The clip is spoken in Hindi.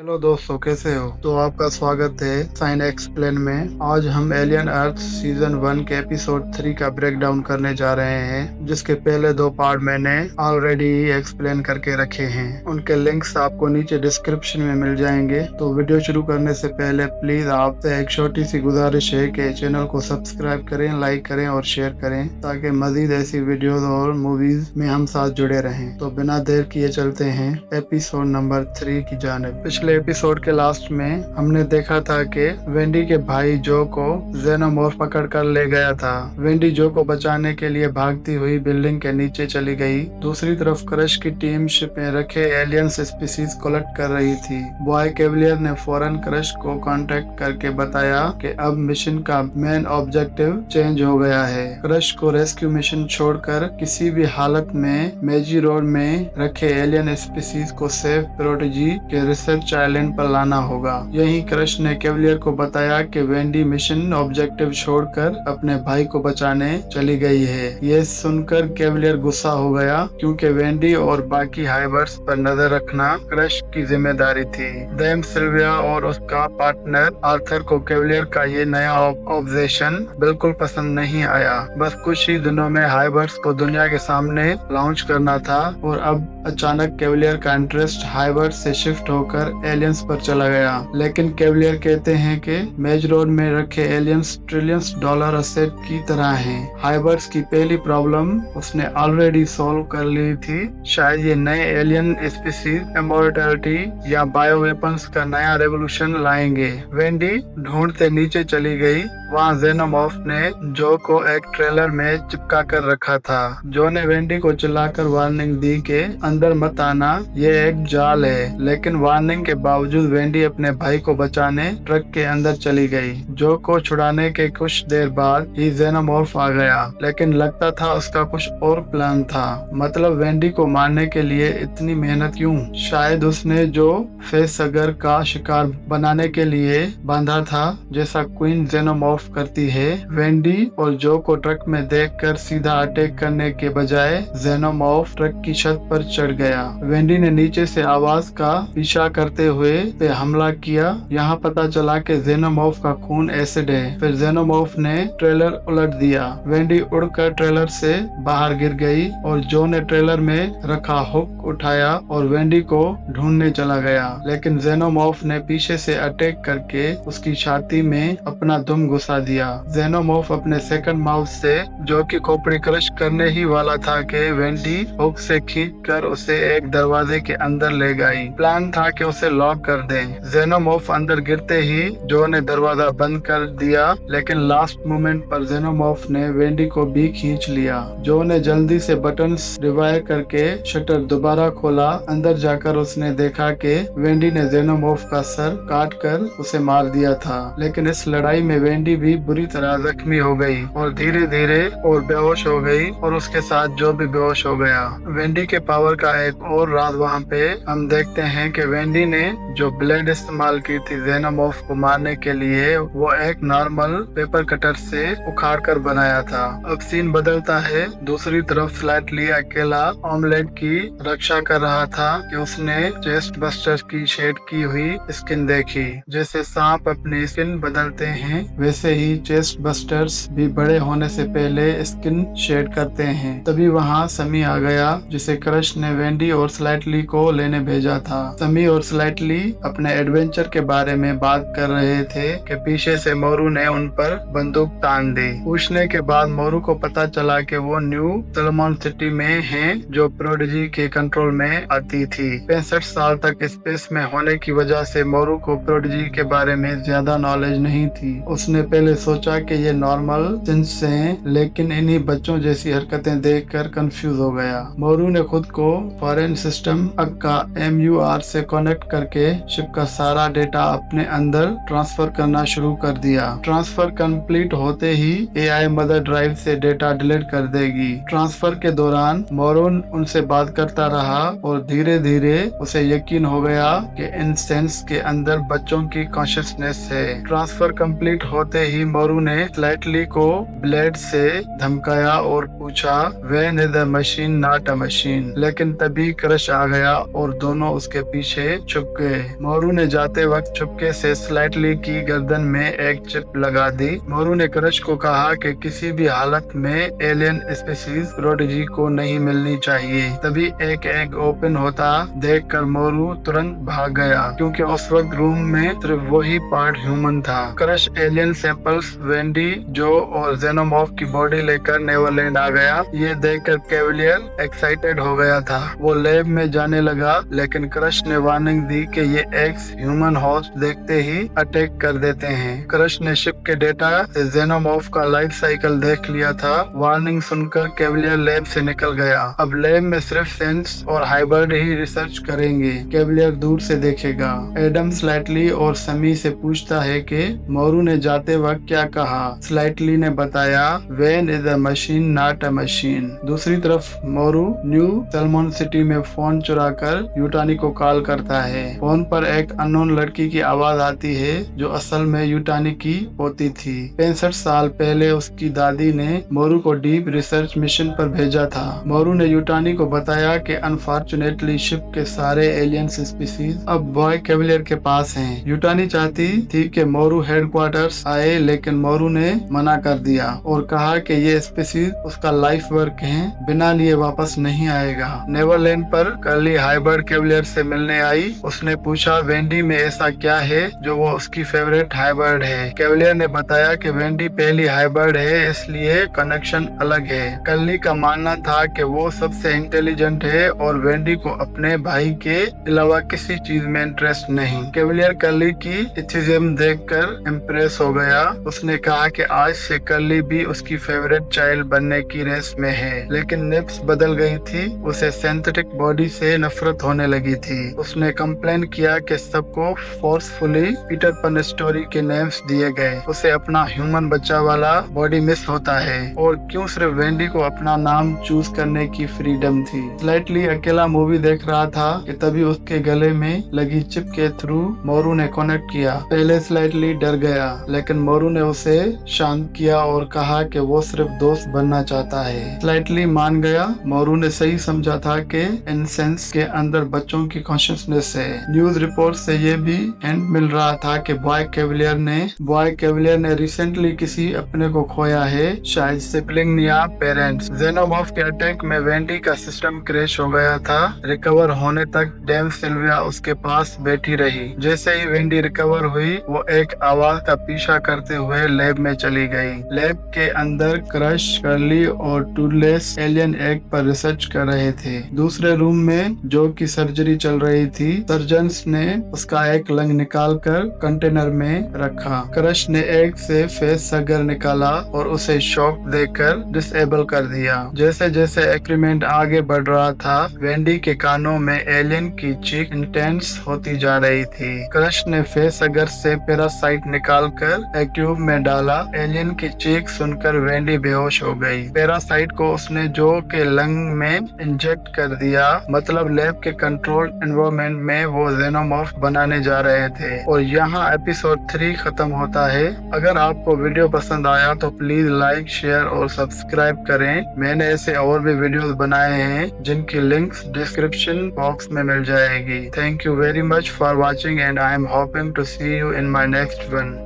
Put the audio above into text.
हेलो दोस्तों, कैसे हो? तो आपका स्वागत है साइन एक्सप्लेन में। आज हम एलियन अर्थ सीजन 1 के एपिसोड 3 का ब्रेक डाउन करने जा रहे हैं, जिसके पहले 2 पार्ट मैंने ऑलरेडी एक्सप्लेन करके रखे हैं। उनके लिंक्स आपको नीचे डिस्क्रिप्शन में मिल जाएंगे। तो वीडियो शुरू करने से पहले प्लीज आपसे एक छोटी सी गुजारिश है कि चैनल को सब्सक्राइब करें, लाइक करें और शेयर करें, ताकि मजीद ऐसी वीडियोस और मूवीज में हम साथ जुड़े रहें। तो बिना देर किए चलते हैं एपिसोड नंबर 3 की जानिब। पिछले एपिसोड के लास्ट में हमने देखा था कि वेंडी के भाई जो को जेनोमॉर्फ पकड़ कर ले गया था। वेंडी जो को बचाने के लिए भागती हुई बिल्डिंग के नीचे चली गई। दूसरी तरफ क्रश की टीम शिप में रखे एलियंस स्पीसीज कलेक्ट कर रही थी। बॉय केवलियर ने फौरन क्रश को कांटेक्ट करके बताया कि अब मिशन का मेन ऑब्जेक्टिव चेंज हो गया है। क्रश को रेस्क्यू मिशन छोड़कर किसी भी हालत में मेजी रोड में रखे एलियन स्पीसीज को सेफ प्रोटेजी के रिसर्च आइलैंड पर लाना होगा। यही क्रश ने केवलियर को बताया कि वेंडी मिशन ऑब्जेक्टिव छोड़कर अपने भाई को बचाने चली गई है। ये सुनकर केवलियर गुस्सा हो गया, क्योंकि वेंडी और बाकी हाइवर्स पर नजर रखना क्रश की जिम्मेदारी थी। दैम सिल्विया और उसका पार्टनर आर्थर को केवलियर का ये नया ऑब्जेक्शन बिल्कुल पसंद नहीं आया। बस कुछ ही दिनों में हाइवर्स को दुनिया के सामने लॉन्च करना था, और अब अचानक केवलियर का इंटरेस्ट हाइवर्स से शिफ्ट होकर एलियंस पर चला गया। लेकिन केवलियर कहते हैं कि मेज रोड में रखे एलियंस ट्रिलियंस डॉलर असेट की तरह हैं। हाइवर्स की पहली प्रॉब्लम उसने ऑलरेडी सॉल्व कर ली थी। शायद ये नए एलियन स्पीसीज इमॉर्टैलिटी या बायो वेपन्स का नया रेवोल्यूशन लाएंगे। वेंडी ढूंढते नीचे चली गई। वहाँ जेनोमॉर्फ ने जो को एक ट्रेलर में चिपका कर रखा था। जो ने वेंडी को चिल्लाकर वार्निंग दी कि अंदर मत आना, ये एक जाल है। लेकिन वार्निंग के बावजूद वेंडी अपने भाई को बचाने ट्रक के अंदर चली गई। जो को छुड़ाने के कुछ देर बाद ही जेनोमॉर्फ आ गया, लेकिन लगता था उसका कुछ और प्लान था। मतलब वेंडी को मारने के लिए इतनी मेहनत क्यों? शायद उसने जो फेसगर का शिकार बनाने के लिए बांधा था, जैसा क्वीन जेनोमॉर्फ करती है। वेंडी और जो को ट्रक में देखकर सीधा अटैक करने के बजाय जेनोमॉर्फ ट्रक की छत पर चढ़ गया। वेंडी ने नीचे से आवाज का पीछा करते हुए पे हमला किया। यहाँ पता चला कि जेनोमॉर्फ का खून एसिड है। फिर जेनोमॉर्फ ने ट्रेलर उलट दिया। वेंडी उड़कर ट्रेलर से बाहर गिर गई, और जो ने ट्रेलर में रखा हुक उठाया और वेंडी को ढूंढने चला गया। लेकिन जेनोमॉर्फ ने पीछे से अटैक करके उसकी छाती में अपना दुम घुसा दिया। जेनोमॉर्फ अपने सेकंड माउथ से जो की खोपड़ी क्रश करने ही वाला था कि वेंडी हुक से खींचकर उसे एक दरवाजे के अंदर ले गई। प्लान था कि उसे लॉक कर दें। जेनोमॉर्फ अंदर गिरते ही जो ने दरवाजा बंद कर दिया, लेकिन लास्ट मोमेंट पर जेनोमॉर्फ ने वेंडी को भी खींच लिया। जो ने जल्दी से बटन्स रिवायर करके शटर दोबारा खोला। अंदर जाकर उसने देखा कि वेंडी ने जेनोमॉर्फ का सर काट कर उसे मार दिया था। लेकिन इस लड़ाई में वेंडी भी बुरी तरह जख्मी हो गई और धीरे धीरे और बेहोश हो गई, और उसके साथ जो भी बेहोश हो गया। वेंडी के पावर का एक और राज वहाँ पे हम देखते हैं कि वेंडी ने जो ब्लेड इस्तेमाल की थी जेनोमॉर्फ को मारने के लिए, वो एक नॉर्मल पेपर कटर से उखाड़ कर बनाया था। अब सीन बदलता है। दूसरी तरफ स्लाइटली अकेला ऑमलेट की रक्षा कर रहा था कि उसने चेस्ट बस्टर की शेड की हुई स्किन देखी। जैसे सांप अपनी स्किन बदलते हैं, वैसे ही चेस्ट बस्टर्स भी बड़े होने से पहले स्किन शेड करते हैं। तभी वहाँ समी आ गया, जिसे क्रश ने वेंडी और स्लाइटली को लेने भेजा था। समी और स्लाइटली अपने एडवेंचर के बारे में बात कर रहे थे कि पीछे से मोरू ने उन पर बंदूक तान दी। पूछने के बाद मोरू को पता चला कि वो न्यू सलोमन सिटी में हैं, जो प्रोडिजी के कंट्रोल में आती थी। 65 साल तक स्पेस में होने की वजह से मोरू को प्रोडिजी के बारे में ज्यादा नॉलेज नहीं थी। उसने पहले सोचा कि ये नॉर्मल सिंस हैं, लेकिन इन्हीं बच्चों जैसी हरकतें देखकर कंफ्यूज हो गया। मोरू ने खुद को फॉरेन सिस्टम का MUR से कनेक्ट करके शिप का सारा डेटा अपने अंदर ट्रांसफर करना शुरू कर दिया। ट्रांसफर कंप्लीट होते ही AI मदर ड्राइव से डेटा डिलीट कर देगी। ट्रांसफर के दौरान मोरून उनसे बात करता रहा, और धीरे धीरे उसे यकीन हो गया कि इन सेंस के अंदर बच्चों की कॉन्शियसनेस है। ट्रांसफर कंप्लीट होते ही मोरू ने स्लाइटली को ब्लेड से धमकाया और पूछा, when is the machine not a machine. लेकिन तभी क्रश आ गया और दोनों उसके पीछे छुप गए। मोरू ने जाते वक्त चुपके से स्लाइटली की गर्दन में एक चिप लगा दी। मोरू ने क्रश को कहा कि किसी भी हालत में एलियन स्पीशीज प्रोडिजी को नहीं मिलनी चाहिए। तभी एक एग ओपन होता देखकर मोरू तुरंत भाग गया, क्योंकि उस वक्त रूम में सिर्फ वही पार्ट ह्यूमन था। क्रश एलियन सैंपल्स, वेंडी, जो और जेनोमॉर्फ की बॉडी लेकर नेवरलैंड आ गया। ये देखकर कैवलियर एक्साइटेड हो गया था। वो लैब में जाने लगा, लेकिन क्रश ने वार्निंग दी कि ये एग्स ह्यूमन होस्ट देखते ही अटैक कर देते हैं। क्रश ने शिप के डेटा से जेनोमॉर्फ का लाइफ साइकिल देख लिया था। वार्निंग सुनकर कैवलियर लैब से निकल गया। अब लैब में सिर्फ सेंस और हाइबर्ड ही रिसर्च करेंगे। कैवलियर दूर से देखेगा। एडम स्लाइटली और समी से पूछता है कि मोरू ने जाते वक्त क्या कहा। स्लाइटली ने बताया, when is a machine not a machine. दूसरी तरफ मोरू न्यू सैल्मन सिटी में फोन चुरा कर यूटानी को कॉल करता है। फोन पर एक अननोन लड़की की आवाज आती है, जो असल में यूटानी की पोती थी। 65 साल पहले उसकी दादी ने मोरू को डीप रिसर्च मिशन पर भेजा था। मोरू ने यूटानी को बताया कि अनफॉर्चुनेटली शिप के सारे एलियन स्पीशीज अब बॉय कैवलियर के पास हैं। यूटानी चाहती थी कि मोरू हेडक्वार्टर्स आए, लेकिन मोरू ने मना कर दिया और कहा कि ये स्पीशीज उसका लाइफ वर्क है, बिना लिए वापस नहीं आएगा। नेवरलैंड पर कर्ली हाइबर्ड कैवलियर से मिलने आई। उसने पूछा, वेंडी में ऐसा क्या है जो वो उसकी फेवरेट हाइबर्ड है। कैवलियर ने बताया कि वेंडी पहली हाइबर्ड है, इसलिए कनेक्शन अलग है। कर्ली का मानना था कि वो सबसे इंटेलिजेंट है और वेंडी को अपने भाई के अलावा किसी चीज में इंटरेस्ट नहीं। कैवलियर कर्ली की एथिज्म देखकर इम्प्रेस हो गया। उसने कहा कि आज से कर्ली भी उसकी फेवरेट चाइल्ड बनने की रेस में है। लेकिन निप्स बदल गई थी। उसे सिंथेटिक बॉडी से नफरत होने लगी थी। उसने कंप्लेन किया कि सबको फोर्सफुली पीटर पन स्टोरी के नेम्स दिए गए। उसे अपना ह्यूमन बच्चा वाला बॉडी मिस होता है, और क्यों सिर्फ वेंडी को अपना नाम चूज करने की फ्रीडम थी। स्लाइटली अकेला मूवी देख रहा था कि तभी उसके गले में लगी चिप के थ्रू मोरू ने कनेक्ट किया। पहले स्लाइटली डर गया, लेकिन मोरू ने उसे शांत किया और कहा कि वो सिर्फ दोस्त बनना चाहता है। स्लाइटली मान गया। मोरू ने सही समझा था कि इनसेंस के अंदर बच्चों की कॉन्शियसनेस है। न्यूज रिपोर्ट से ये भी हिंट मिल रहा था कि बॉय कैवलियर ने रिसेंटली किसी अपने को खोया है, शायद सिबलिंग या पेरेंट्स। जेनोमॉर्फ के अटैक में वेंडी का सिस्टम क्रैश हो गया था। रिकवर होने तक डेम सिल्विया उसके पास बैठी रही। जैसे ही वेंडी रिकवर हुई, वो एक आवाज का पीछा करते हुए लैब में चली गई। लैब के अंदर क्रश, कर्ली और टूडलेस एलियन एग पर रिसर्च कर रहे थे। दूसरे रूम में जो की सर्जरी चल रही थी। सर्जन्स ने उसका एक लंग निकाल कर कंटेनर में रखा। क्रश ने एग से फेस सगर निकाला और उसे शॉक देकर डिसेबल कर दिया। जैसे जैसे एक्सपेरिमेंट आगे बढ़ रहा था, वेंडी के कानों में एलियन की चीख इंटेंस होती जा रही थी। क्रश ने फेस सगर से पैरासाइट निकालकर एक ट्यूब में डाला। एलियन की चीख सुनकर वेंडी बेहोश हो गई। पैरासाइट को उसने जो के लंग में इंजेक्ट कर दिया। मतलब लैब के कंट्रोल एनवायरनमेंट में वो जेनोमॉर्फ बनाने जा रहे थे। और यहाँ एपिसोड 3 खत्म होता है। अगर आपको वीडियो पसंद आया तो प्लीज लाइक, शेयर और सब्सक्राइब करें। मैंने ऐसे और भी वीडियोस बनाए हैं, जिनकी लिंक्स डिस्क्रिप्शन बॉक्स में मिल जाएगी। Thank you very much for watching and I am hoping to see you in my next one.